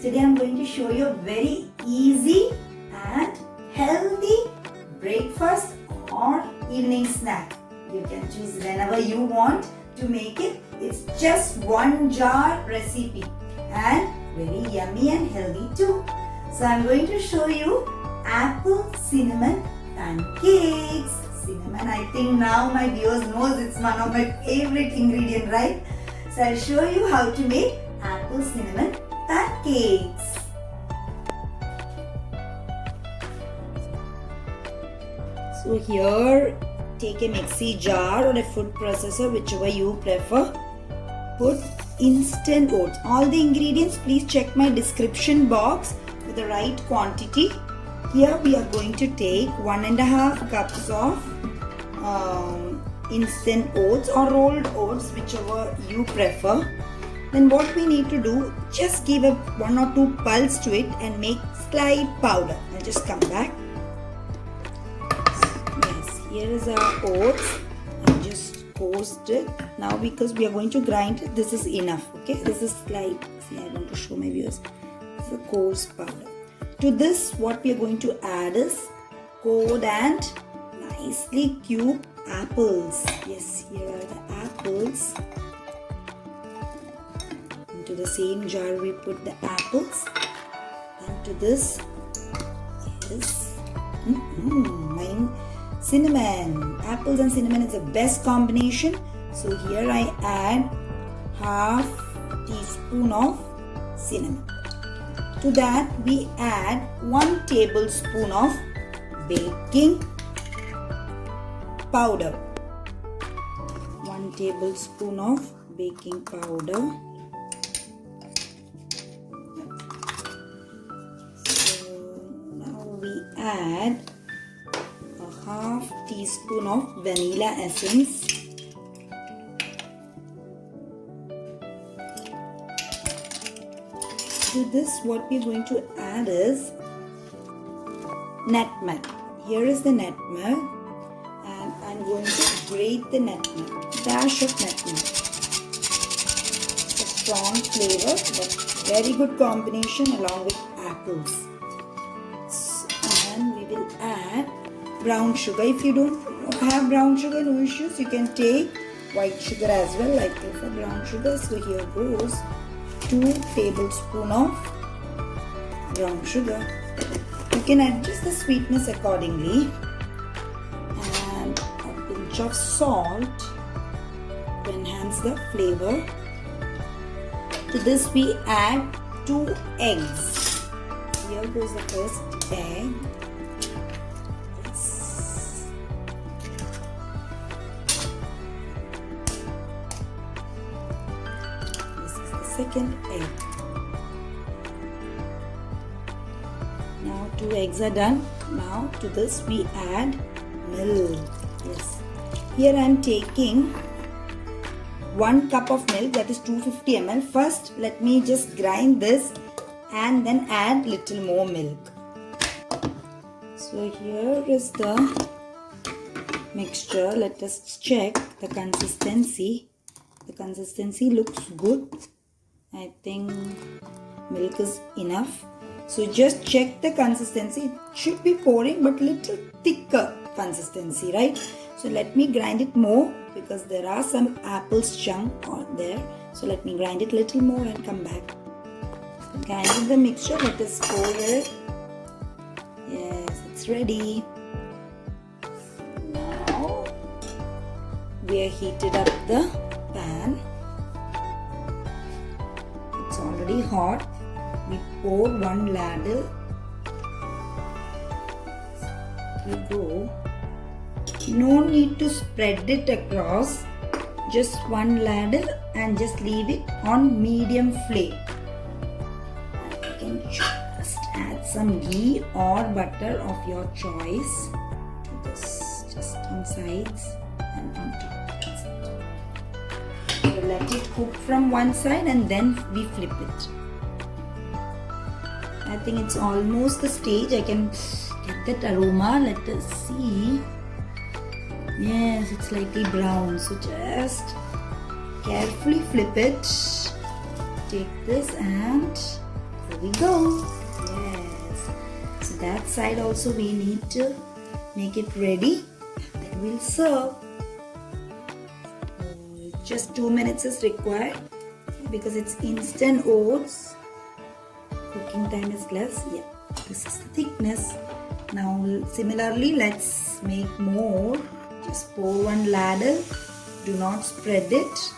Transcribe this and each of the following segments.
Today I'm going to show you a very easy and healthy breakfast or evening snack. You can choose whenever you want to make it. It's just one jar recipe and very yummy and healthy too. So I'm going to show you apple cinnamon pancakes. Cinnamon, I think now my viewers knows it's one of my favorite ingredient, right? So I'll show you how to make apple cinnamon pancakes. So here, take a mixie jar or a food processor, whichever you prefer. Put instant oats. All the ingredients, please check my description box for the right quantity. Here we are going to take 1.5 cups of instant oats or rolled oats, whichever you prefer. Then what we need to do, just give a 1 or 2 pulse to it and make slight powder. I'll just come back. Yes, here is our oats. I'll just toast it. Now because we are going to grind it, this is enough. Okay, this is slight. See, I want to show my viewers. It's a coarse powder. To this, what we are going to add is cored and nicely cubed apples. Yes, here are the apples. Into the same jar we put the apples. And to this is cinnamon. Apples and cinnamon is the best combination. So here I add half teaspoon of cinnamon. To that we add 1 tablespoon of baking powder. 1 tablespoon of baking powder. So now we add a half teaspoon of vanilla essence. To this, what we are going to add is nutmeg. Here is the nutmeg, and I'm going to grate the nutmeg. Dash of nutmeg. A strong flavor, but very good combination along with apples. And we will add brown sugar. If you don't have brown sugar, no issues. You can take white sugar as well. I prefer brown sugar. So here goes 2 tablespoons of brown sugar. You can adjust the sweetness accordingly, and a pinch of salt to enhance the flavor. To this we add 2 eggs. Here goes the first egg. Second egg. Now 2 eggs are done. Now to this we add milk. Yes. Here I am taking 1 cup of milk, that is 250 ml. First let me just grind this and then add little more milk. So here is the mixture. Let us check the consistency. The consistency looks good. I think milk is enough. So just check the consistency. It should be pouring but little thicker consistency, right? So let me grind it more because there are some apples chunk on there. So let me grind it little more and come back. So grinding the mixture, let us pour it. Yes, it's ready. Now we are heated up the pan. It's already hot. We pour 1 ladle. We go. No need to spread it across. Just 1 ladle and just leave it on medium flame. And you can just add some ghee or butter of your choice to this, just on sides and on top. So let it cook from one side and then we flip it. I think it's almost the stage. I can get that aroma. Let us see. Yes, it's slightly brown. So just carefully flip it. Take this and Here we go. Yes. So that side also we need to make it ready. Then we'll serve. Just 2 minutes is required because it's instant oats. Cooking time is less. Yeah, this is the thickness. Now similarly, let's make more. Just pour one ladle. Do not spread it.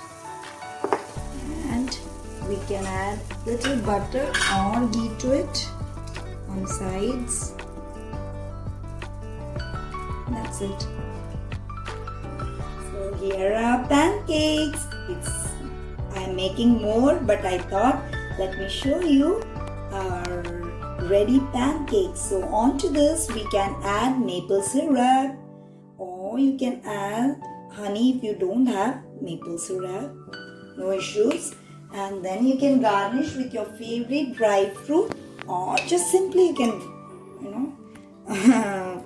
And we can add little butter or ghee to it on sides. That's it. So here are pancakes. I'm making more, but I thought let me show you our ready pancakes. So onto this we can add maple syrup, or you can add honey if you don't have maple syrup. No issues. And then you can garnish with your favorite dry fruit, or just simply you can,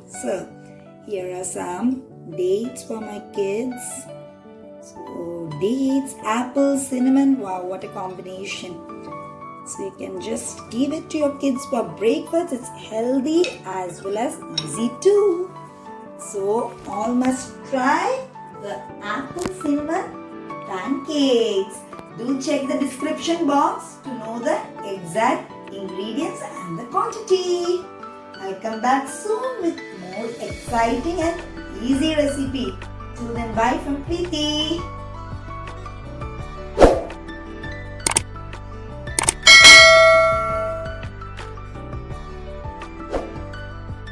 so here are some dates for my kids. So dates, apples, cinnamon. Wow, what a combination. So you can just give it to your kids for breakfast. It's healthy as well as easy too. So all must try the apple cinnamon pancakes. Do check the description box to know the exact ingredients and the quantity. I'll come back soon with more exciting and easy recipe. Till then, bye from Preeti.